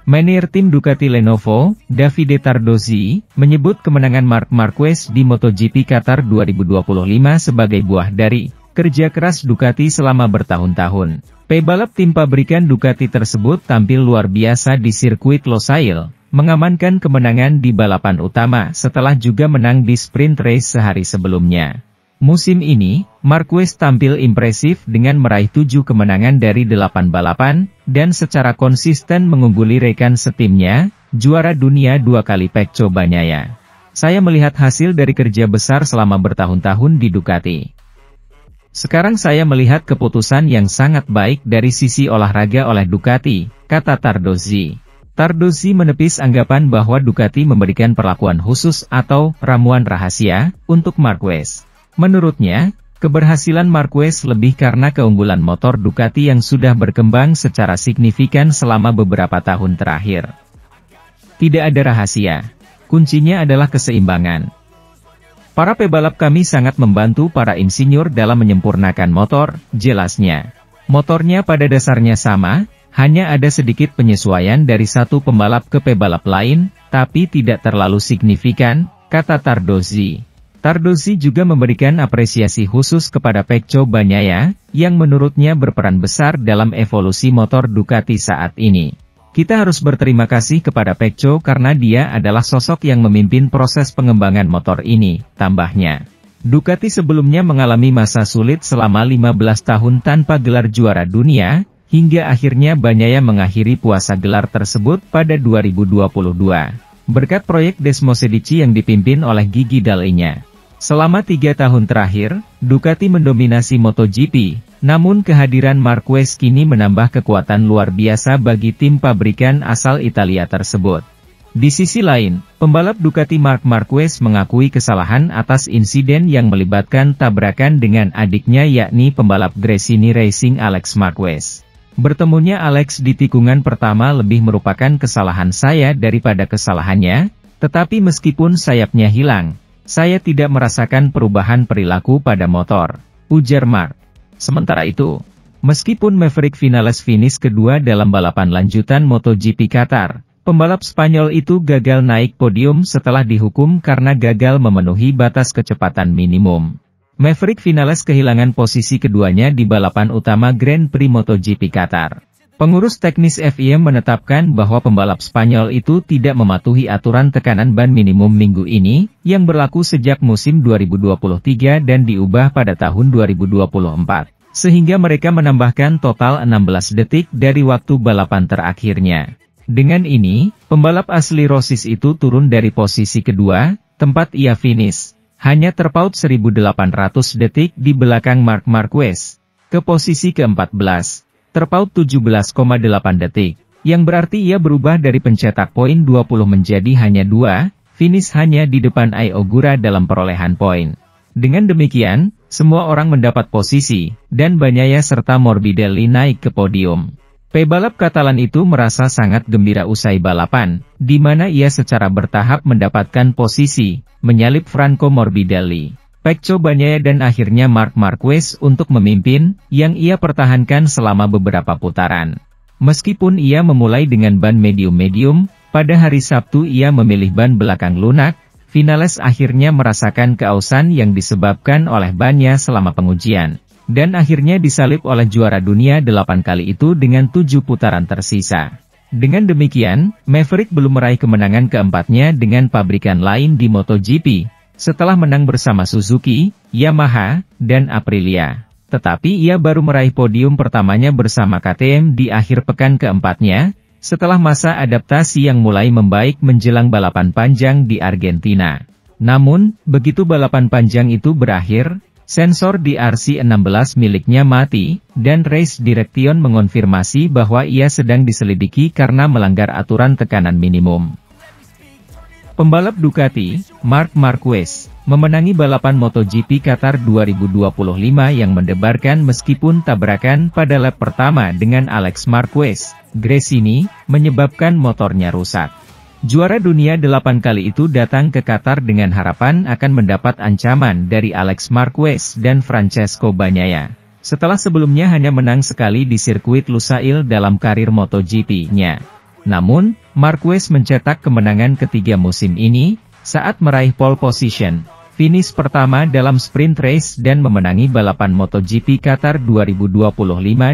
Manajer tim Ducati Lenovo, Davide Tardozzi, menyebut kemenangan Marc Marquez di MotoGP Qatar 2025 sebagai buah dari kerja keras Ducati selama bertahun-tahun. Pebalap tim pabrikan Ducati tersebut tampil luar biasa di sirkuit Losail, mengamankan kemenangan di balapan utama setelah juga menang di sprint race sehari sebelumnya. Musim ini, Marquez tampil impresif dengan meraih 7 kemenangan dari 8 balapan, dan secara konsisten mengungguli rekan setimnya, juara dunia 2 kali Pecco Bagnaia. Saya melihat hasil dari kerja besar selama bertahun-tahun di Ducati. Sekarang saya melihat keputusan yang sangat baik dari sisi olahraga oleh Ducati, kata Tardozzi. Tardozzi menepis anggapan bahwa Ducati memberikan perlakuan khusus atau ramuan rahasia untuk Marquez. Menurutnya, keberhasilan Marquez lebih karena keunggulan motor Ducati yang sudah berkembang secara signifikan selama beberapa tahun terakhir. Tidak ada rahasia. Kuncinya adalah keseimbangan. Para pebalap kami sangat membantu para insinyur dalam menyempurnakan motor, jelasnya. Motornya pada dasarnya sama, hanya ada sedikit penyesuaian dari satu pembalap ke pebalap lain, tapi tidak terlalu signifikan, kata Tardozzi. Tardozzi juga memberikan apresiasi khusus kepada Pecco Bagnaia, yang menurutnya berperan besar dalam evolusi motor Ducati saat ini. Kita harus berterima kasih kepada Pecco karena dia adalah sosok yang memimpin proses pengembangan motor ini, tambahnya. Ducati sebelumnya mengalami masa sulit selama 15 tahun tanpa gelar juara dunia, hingga akhirnya Bagnaia mengakhiri puasa gelar tersebut pada 2022. Berkat proyek Desmosedici yang dipimpin oleh Gigi Dall'Igna. Selama 3 tahun terakhir, Ducati mendominasi MotoGP, namun kehadiran Marquez kini menambah kekuatan luar biasa bagi tim pabrikan asal Italia tersebut. Di sisi lain, pembalap Ducati Marc Marquez mengakui kesalahan atas insiden yang melibatkan tabrakan dengan adiknya yakni pembalap Gresini Racing Alex Marquez. Bertemunya Alex di tikungan pertama lebih merupakan kesalahan saya daripada kesalahannya, tetapi meskipun sayapnya hilang, saya tidak merasakan perubahan perilaku pada motor, ujar Marc. Sementara itu, meskipun Maverick Vinales finish kedua dalam balapan lanjutan MotoGP Qatar, pembalap Spanyol itu gagal naik podium setelah dihukum karena gagal memenuhi batas kecepatan minimum. Maverick Vinales kehilangan posisi keduanya di balapan utama Grand Prix MotoGP Qatar. Pengurus teknis FIM menetapkan bahwa pembalap Spanyol itu tidak mematuhi aturan tekanan ban minimum minggu ini, yang berlaku sejak musim 2023 dan diubah pada tahun 2024, sehingga mereka menambahkan total 16 detik dari waktu balapan terakhirnya. Dengan ini, pembalap asli Rossis itu turun dari posisi kedua, tempat ia finish, hanya terpaut 1.800 detik di belakang Marc Marquez, ke posisi ke-14. Terpaut 17,8 detik, yang berarti ia berubah dari pencetak poin 20 menjadi hanya 2, finish hanya di depan Ai Ogura dalam perolehan poin. Dengan demikian, semua orang mendapat posisi, dan Bagnaia serta Morbidelli naik ke podium. Pebalap Katalan itu merasa sangat gembira usai balapan, di mana ia secara bertahap mendapatkan posisi, menyalip Franco Morbidelli, Pecco Bagnaia dan akhirnya Marc Marquez untuk memimpin, yang ia pertahankan selama beberapa putaran. Meskipun ia memulai dengan ban medium-medium, pada hari Sabtu ia memilih ban belakang lunak, Vinales akhirnya merasakan keausan yang disebabkan oleh bannya selama pengujian, dan akhirnya disalip oleh juara dunia 8 kali itu dengan 7 putaran tersisa. Dengan demikian, Maverick belum meraih kemenangan keempatnya dengan pabrikan lain di MotoGP, setelah menang bersama Suzuki, Yamaha, dan Aprilia. Tetapi ia baru meraih podium pertamanya bersama KTM di akhir pekan keempatnya, setelah masa adaptasi yang mulai membaik menjelang balapan panjang di Argentina. Namun, begitu balapan panjang itu berakhir, sensor di RC16 miliknya mati, dan Race Direction mengonfirmasi bahwa ia sedang diselidiki karena melanggar aturan tekanan minimum. Pembalap Ducati, Marc Marquez, memenangi balapan MotoGP Qatar 2025 yang mendebarkan meskipun tabrakan pada lap pertama dengan Alex Marquez, Gresini, menyebabkan motornya rusak. Juara dunia 8 kali itu datang ke Qatar dengan harapan akan mendapat ancaman dari Alex Marquez dan Francesco Bagnaia. Setelah sebelumnya hanya menang sekali di sirkuit Lusail dalam karir MotoGP-nya. Namun, Marquez mencetak kemenangan ketiga musim ini, saat meraih pole position, finish pertama dalam sprint race dan memenangi balapan MotoGP Qatar 2025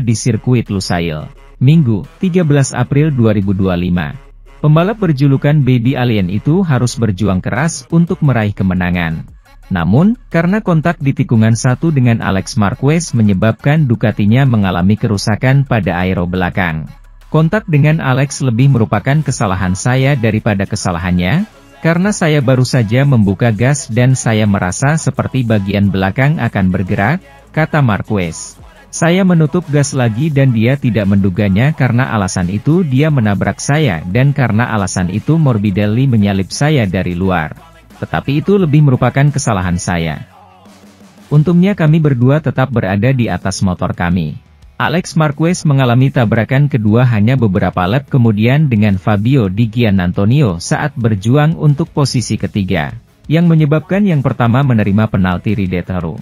di sirkuit Lusail, Minggu, 13 April 2025. Pembalap berjulukan Baby Alien itu harus berjuang keras untuk meraih kemenangan. Namun, karena kontak di tikungan satu dengan Alex Marquez menyebabkan Ducatinya mengalami kerusakan pada aero belakang. Kontak dengan Alex lebih merupakan kesalahan saya daripada kesalahannya, karena saya baru saja membuka gas dan saya merasa seperti bagian belakang akan bergerak, kata Marquez. Saya menutup gas lagi dan dia tidak menduganya karena alasan itu dia menabrak saya dan karena alasan itu Morbidelli menyalip saya dari luar. Tetapi itu lebih merupakan kesalahan saya. Untungnya kami berdua tetap berada di atas motor kami. Alex Marquez mengalami tabrakan kedua hanya beberapa lap kemudian dengan Fabio Di Giannantonio saat berjuang untuk posisi ketiga, yang menyebabkan yang pertama menerima penalti Rideteru.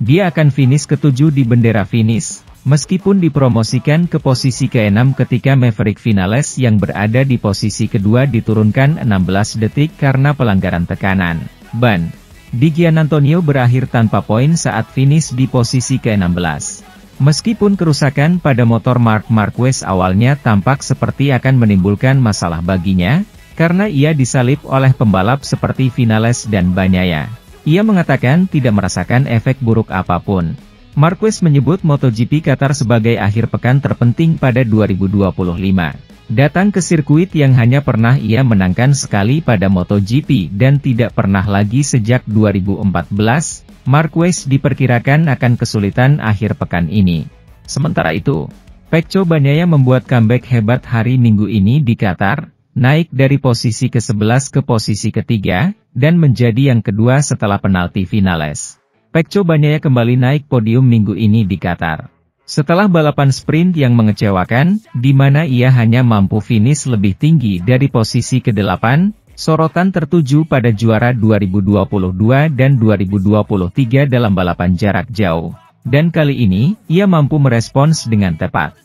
Dia akan finish ke-7 di bendera finish, meskipun dipromosikan ke posisi ke-6 ketika Maverick Vinales yang berada di posisi kedua diturunkan 16 detik karena pelanggaran tekanan ban. Di Giannantonio berakhir tanpa poin saat finish di posisi ke-16. Meskipun kerusakan pada motor Marc Marquez awalnya tampak seperti akan menimbulkan masalah baginya, karena ia disalip oleh pembalap seperti Vinales dan Bagnaia. Ia mengatakan tidak merasakan efek buruk apapun. Marquez menyebut MotoGP Qatar sebagai akhir pekan terpenting pada 2025. Datang ke sirkuit yang hanya pernah ia menangkan sekali pada MotoGP dan tidak pernah lagi sejak 2014, Marquez diperkirakan akan kesulitan akhir pekan ini. Sementara itu, Pecco Bagnaia membuat comeback hebat hari Minggu ini di Qatar, naik dari posisi ke-11 ke posisi ketiga, dan menjadi yang kedua setelah penalti Vinales. Pecco Bagnaia kembali naik podium minggu ini di Qatar. Setelah balapan sprint yang mengecewakan, di mana ia hanya mampu finish lebih tinggi dari posisi ke-8, sorotan tertuju pada juara 2022 dan 2023 dalam balapan jarak jauh. Dan kali ini, ia mampu merespons dengan tepat.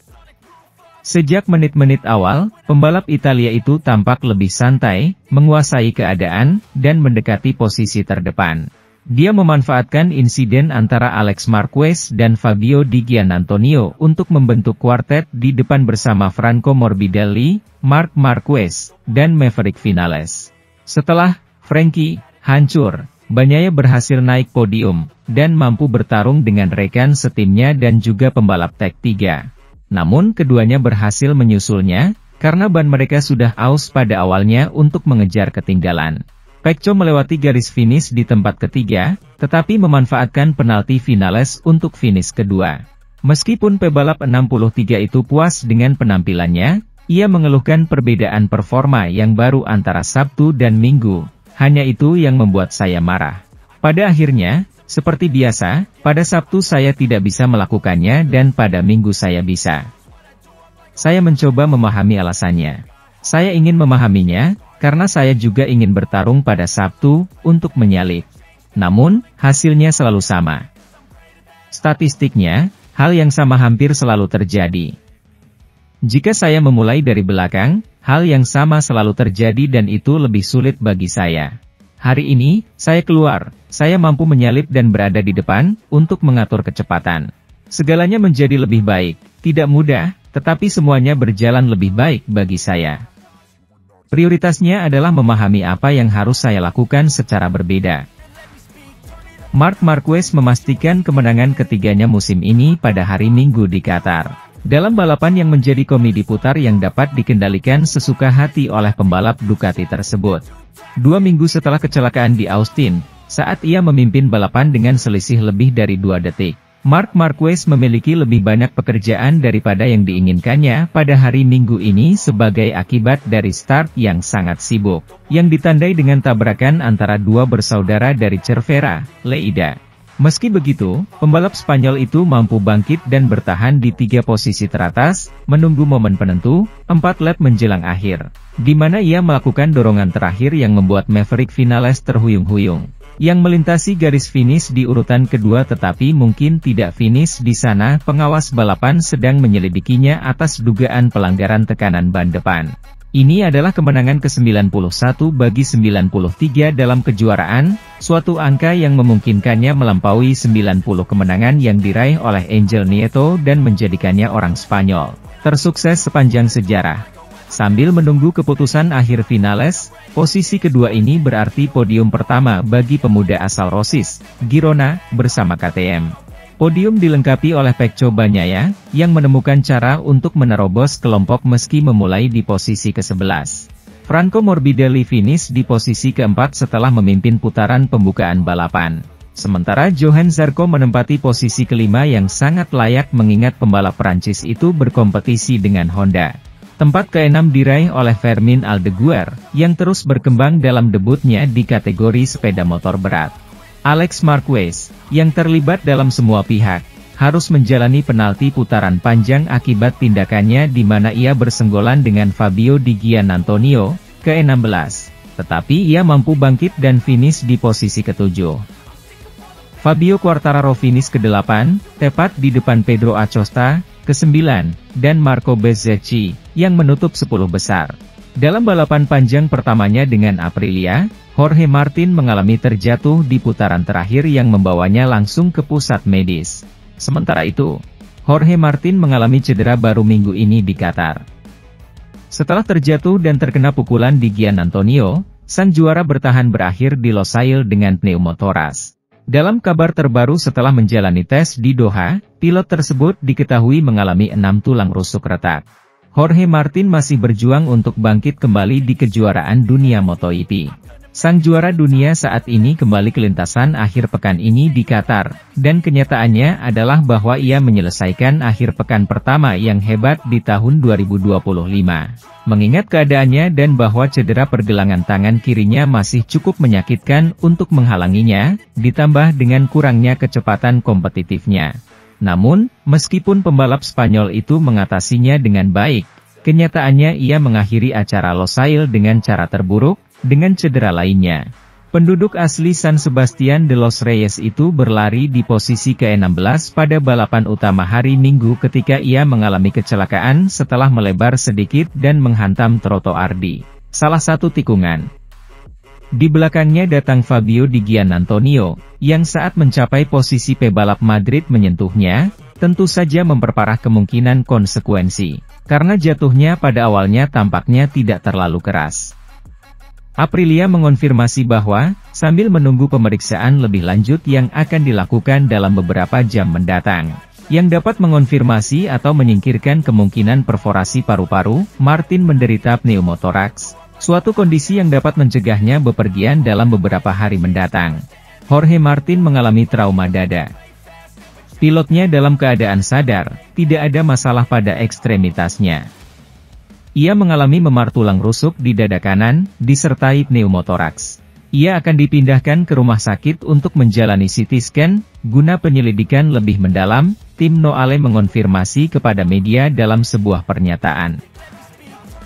Sejak menit-menit awal, pembalap Italia itu tampak lebih santai, menguasai keadaan, dan mendekati posisi terdepan. Dia memanfaatkan insiden antara Alex Marquez dan Fabio Di Giannantonio untuk membentuk kuartet di depan bersama Franco Morbidelli, Marc Marquez, dan Maverick Vinales. Setelah Frankie hancur, Bagnaia berhasil naik podium, dan mampu bertarung dengan rekan setimnya dan juga pembalap Tech 3. Namun keduanya berhasil menyusulnya, karena ban mereka sudah aus pada awalnya untuk mengejar ketinggalan. Pecco melewati garis finish di tempat ketiga, tetapi memanfaatkan penalti Vinales untuk finish kedua. Meskipun pebalap 63 itu puas dengan penampilannya, ia mengeluhkan perbedaan performa yang baru antara Sabtu dan Minggu. Hanya itu yang membuat saya marah. Pada akhirnya, seperti biasa, pada Sabtu saya tidak bisa melakukannya dan pada Minggu saya bisa. Saya mencoba memahami alasannya. Saya ingin memahaminya, karena saya juga ingin bertarung pada Sabtu, untuk menyalip. Namun, hasilnya selalu sama. Statistiknya, hal yang sama hampir selalu terjadi. Jika saya memulai dari belakang, hal yang sama selalu terjadi dan itu lebih sulit bagi saya. Hari ini, saya keluar, saya mampu menyalip dan berada di depan, untuk mengatur kecepatan. Segalanya menjadi lebih baik, tidak mudah, tetapi semuanya berjalan lebih baik bagi saya. Prioritasnya adalah memahami apa yang harus saya lakukan secara berbeda. Marc Marquez memastikan kemenangan ketiganya musim ini pada hari Minggu di Qatar. Dalam balapan yang menjadi komedi putar yang dapat dikendalikan sesuka hati oleh pembalap Ducati tersebut. 2 minggu setelah kecelakaan di Austin, saat ia memimpin balapan dengan selisih lebih dari 2 detik. Marc Marquez memiliki lebih banyak pekerjaan daripada yang diinginkannya pada hari Minggu ini sebagai akibat dari start yang sangat sibuk, yang ditandai dengan tabrakan antara dua bersaudara dari Cervera, Lleida. Meski begitu, pembalap Spanyol itu mampu bangkit dan bertahan di 3 posisi teratas, menunggu momen penentu, 4 lap menjelang akhir, di mana ia melakukan dorongan terakhir yang membuat Maverick Vinales terhuyung-huyung, yang melintasi garis finish di urutan kedua tetapi mungkin tidak finish di sana. Pengawas balapan sedang menyelidikinya atas dugaan pelanggaran tekanan ban depan. Ini adalah kemenangan ke-91 bagi 93 dalam kejuaraan, suatu angka yang memungkinkannya melampaui 90 kemenangan yang diraih oleh Angel Nieto dan menjadikannya orang Spanyol tersukses sepanjang sejarah. Sambil menunggu keputusan akhir Vinales, posisi kedua ini berarti podium pertama bagi pemuda asal Rossis, Girona, bersama KTM. Podium dilengkapi oleh Pecco Bagnaia, yang menemukan cara untuk menerobos kelompok meski memulai di posisi ke-11. Franco Morbidelli finish di posisi ke-4 setelah memimpin putaran pembukaan balapan. Sementara Johan Zarco menempati posisi ke-5 yang sangat layak mengingat pembalap Prancis itu berkompetisi dengan Honda. Tempat ke-6 diraih oleh Fermin Aldeguer, yang terus berkembang dalam debutnya di kategori sepeda motor berat. Alex Marquez, yang terlibat dalam semua pihak, harus menjalani penalti putaran panjang akibat tindakannya di mana ia bersenggolan dengan Fabio Di Giannantonio, ke-16. Tetapi ia mampu bangkit dan finish di posisi ke-7. Fabio Quartararo finish ke-8, tepat di depan Pedro Acosta, ke-9, dan Marco Bezzecchi, yang menutup 10 besar. Dalam balapan panjang pertamanya dengan Aprilia, Jorge Martin mengalami terjatuh di putaran terakhir yang membawanya langsung ke pusat medis. Sementara itu, Jorge Martin mengalami cedera baru minggu ini di Qatar. Setelah terjatuh dan terkena pukulan di Giannantonio, sang juara bertahan berakhir di Losail dengan pneumotoras. Dalam kabar terbaru setelah menjalani tes di Doha, pilot tersebut diketahui mengalami 6 tulang rusuk retak. Jorge Martin masih berjuang untuk bangkit kembali di kejuaraan dunia MotoGP. Sang juara dunia saat ini kembali ke lintasan akhir pekan ini di Qatar, dan kenyataannya adalah bahwa ia menyelesaikan akhir pekan pertama yang hebat di tahun 2025. Mengingat keadaannya dan bahwa cedera pergelangan tangan kirinya masih cukup menyakitkan untuk menghalanginya, ditambah dengan kurangnya kecepatan kompetitifnya. Namun, meskipun pembalap Spanyol itu mengatasinya dengan baik, kenyataannya ia mengakhiri acara Losail dengan cara terburuk, dengan cedera lainnya. Penduduk asli San Sebastian de los Reyes itu berlari di posisi ke-16 pada balapan utama hari Minggu ketika ia mengalami kecelakaan setelah melebar sedikit dan menghantam trotoar di salah satu tikungan. Di belakangnya datang Fabio Di Giannantonio, yang saat mencapai posisi pebalap Madrid menyentuhnya, tentu saja memperparah kemungkinan konsekuensi, karena jatuhnya pada awalnya tampaknya tidak terlalu keras. Aprilia mengonfirmasi bahwa, sambil menunggu pemeriksaan lebih lanjut yang akan dilakukan dalam beberapa jam mendatang, yang dapat mengonfirmasi atau menyingkirkan kemungkinan perforasi paru-paru, Martin menderita pneumotoraks, suatu kondisi yang dapat mencegahnya bepergian dalam beberapa hari mendatang. Jorge Martin mengalami trauma dada. Pilotnya dalam keadaan sadar, tidak ada masalah pada ekstremitasnya. Ia mengalami memar tulang rusuk di dada kanan, disertai pneumotoraks. Ia akan dipindahkan ke rumah sakit untuk menjalani CT scan, guna penyelidikan lebih mendalam, tim Noale mengonfirmasi kepada media dalam sebuah pernyataan.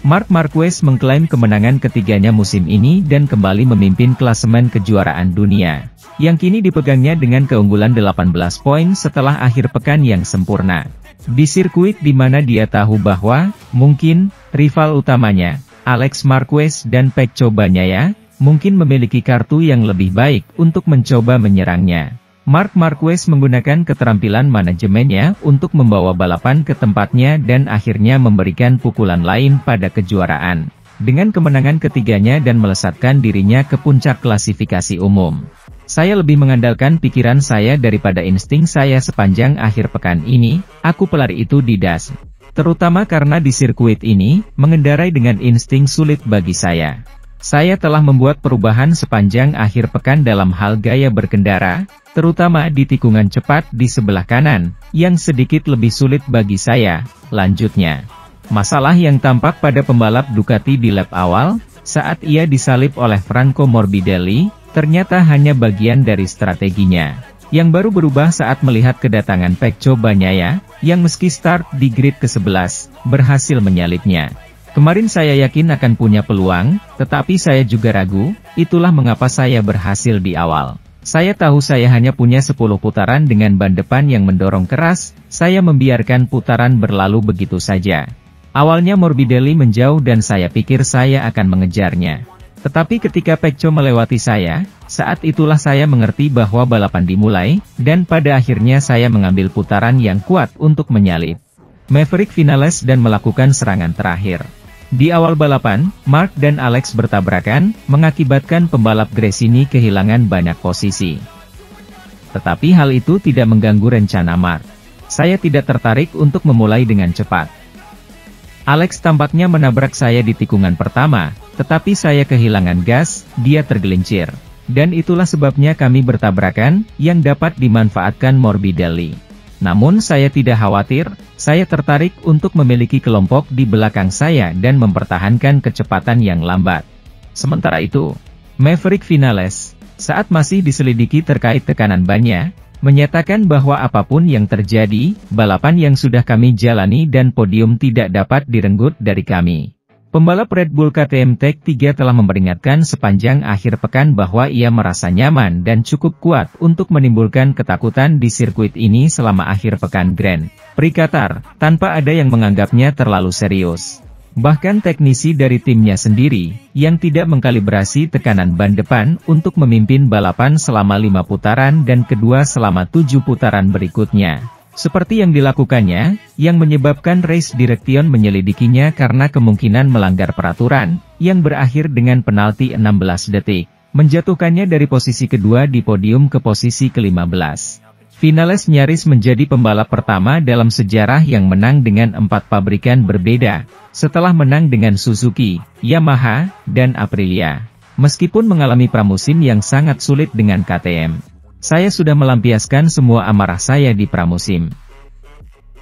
Marc Marquez mengklaim kemenangan ketiganya musim ini dan kembali memimpin klasemen kejuaraan dunia, yang kini dipegangnya dengan keunggulan 18 poin setelah akhir pekan yang sempurna. Di sirkuit di mana dia tahu bahwa, mungkin, rival utamanya, Alex Marquez dan Pecco Bagnaia, mungkin memiliki kartu yang lebih baik untuk mencoba menyerangnya. Marc Marquez menggunakan keterampilan manajemennya untuk membawa balapan ke tempatnya dan akhirnya memberikan pukulan lain pada kejuaraan, dengan kemenangan ketiganya dan melesatkan dirinya ke puncak klasifikasi umum. Saya lebih mengandalkan pikiran saya daripada insting saya sepanjang akhir pekan ini, aku pelari itu didas. Terutama karena di sirkuit ini, mengendarai dengan insting sulit bagi saya. Saya telah membuat perubahan sepanjang akhir pekan dalam hal gaya berkendara, terutama di tikungan cepat di sebelah kanan, yang sedikit lebih sulit bagi saya, lanjutnya. Masalah yang tampak pada pembalap Ducati di lap awal, saat ia disalip oleh Franco Morbidelli, ternyata hanya bagian dari strateginya. yang baru berubah saat melihat kedatangan Pecco Bagnaia, yang meski start di grid ke-11, berhasil menyalipnya. Kemarin saya yakin akan punya peluang, tetapi saya juga ragu, itulah mengapa saya berhasil di awal. Saya tahu saya hanya punya 10 putaran dengan ban depan yang mendorong keras, saya membiarkan putaran berlalu begitu saja. Awalnya Morbidelli menjauh dan saya pikir saya akan mengejarnya. Tetapi ketika Pecco melewati saya, saat itulah saya mengerti bahwa balapan dimulai, dan pada akhirnya saya mengambil putaran yang kuat untuk menyalip Maverick Vinales dan melakukan serangan terakhir. Di awal balapan, Mark dan Alex bertabrakan, mengakibatkan pembalap Gresini kehilangan banyak posisi. Tetapi hal itu tidak mengganggu rencana Mark. Saya tidak tertarik untuk memulai dengan cepat. Alex tampaknya menabrak saya di tikungan pertama, tetapi saya kehilangan gas, dia tergelincir. Dan itulah sebabnya kami bertabrakan, yang dapat dimanfaatkan Morbidelli. Namun saya tidak khawatir, saya tertarik untuk memiliki kelompok di belakang saya dan mempertahankan kecepatan yang lambat. Sementara itu, Maverick Vinales, saat masih diselidiki terkait tekanan bannya, menyatakan bahwa apapun yang terjadi, balapan yang sudah kami jalani dan podium tidak dapat direnggut dari kami. Pembalap Red Bull KTM Tech3 telah memperingatkan sepanjang akhir pekan bahwa ia merasa nyaman dan cukup kuat untuk menimbulkan ketakutan di sirkuit ini selama akhir pekan Grand Prix Qatar, tanpa ada yang menganggapnya terlalu serius. Bahkan teknisi dari timnya sendiri, yang tidak mengkalibrasi tekanan ban depan untuk memimpin balapan selama 5 putaran dan kedua selama 7 putaran berikutnya. Seperti yang dilakukannya, yang menyebabkan race direction menyelidikinya karena kemungkinan melanggar peraturan, yang berakhir dengan penalti 16 detik, menjatuhkannya dari posisi kedua di podium ke posisi ke-15. Vinales nyaris menjadi pembalap pertama dalam sejarah yang menang dengan 4 pabrikan berbeda, setelah menang dengan Suzuki, Yamaha, dan Aprilia. Meskipun mengalami pramusim yang sangat sulit dengan KTM, saya sudah melampiaskan semua amarah saya di pramusim.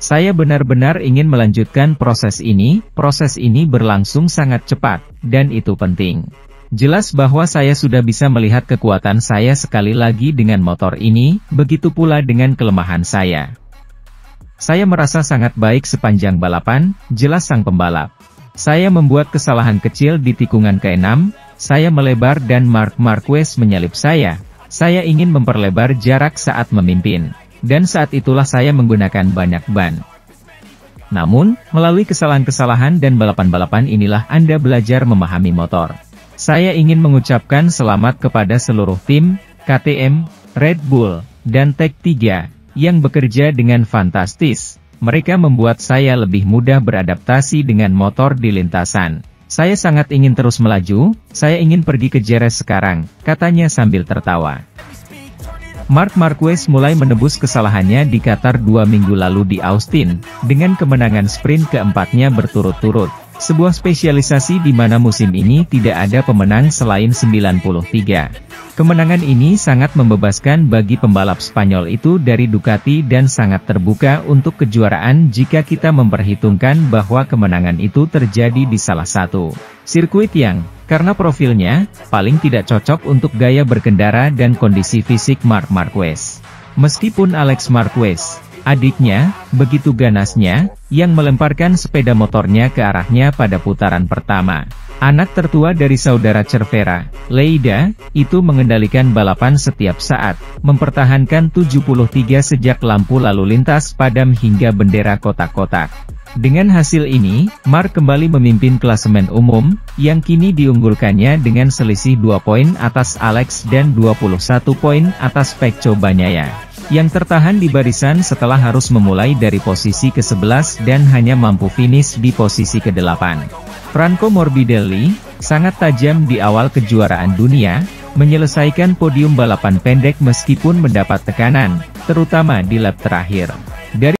Saya benar-benar ingin melanjutkan proses ini berlangsung sangat cepat, dan itu penting. Jelas bahwa saya sudah bisa melihat kekuatan saya sekali lagi dengan motor ini, begitu pula dengan kelemahan saya. Saya merasa sangat baik sepanjang balapan, jelas sang pembalap. Saya membuat kesalahan kecil di tikungan ke-6, saya melebar dan Marc Marquez menyalip saya. Saya ingin memperlebar jarak saat memimpin, dan saat itulah saya menggunakan banyak ban. Namun, melalui kesalahan-kesalahan dan balapan-balapan inilah Anda belajar memahami motor. Saya ingin mengucapkan selamat kepada seluruh tim, KTM, Red Bull, dan Tech3, yang bekerja dengan fantastis. Mereka membuat saya lebih mudah beradaptasi dengan motor di lintasan. Saya sangat ingin terus melaju, saya ingin pergi ke Jerez sekarang, katanya sambil tertawa. Marc Marquez mulai menebus kesalahannya di Qatar 2 minggu lalu di Austin, dengan kemenangan sprint keempatnya berturut-turut. Sebuah spesialisasi di mana musim ini tidak ada pemenang selain 93. Kemenangan ini sangat membebaskan bagi pembalap Spanyol itu dari Ducati dan sangat terbuka untuk kejuaraan jika kita memperhitungkan bahwa kemenangan itu terjadi di salah satu sirkuit yang, karena profilnya, paling tidak cocok untuk gaya berkendara dan kondisi fisik Marc Marquez. Meskipun Alex Marquez, adiknya, begitu ganasnya, yang melemparkan sepeda motornya ke arahnya pada putaran pertama. Anak tertua dari saudara Cervera, Leida, itu mengendalikan balapan setiap saat, mempertahankan 73 sejak lampu lalu lintas padam hingga bendera kotak-kotak. Dengan hasil ini, Marc kembali memimpin klasemen umum, yang kini diunggulkannya dengan selisih 2 poin atas Alex dan 21 poin atas Pecco Bagnaia, yang tertahan di barisan setelah harus memulai dari posisi ke-11 dan hanya mampu finish di posisi ke-8. Franco Morbidelli, sangat tajam di awal kejuaraan dunia, menyelesaikan podium balapan pendek meskipun mendapat tekanan, terutama di lap terakhir. Dari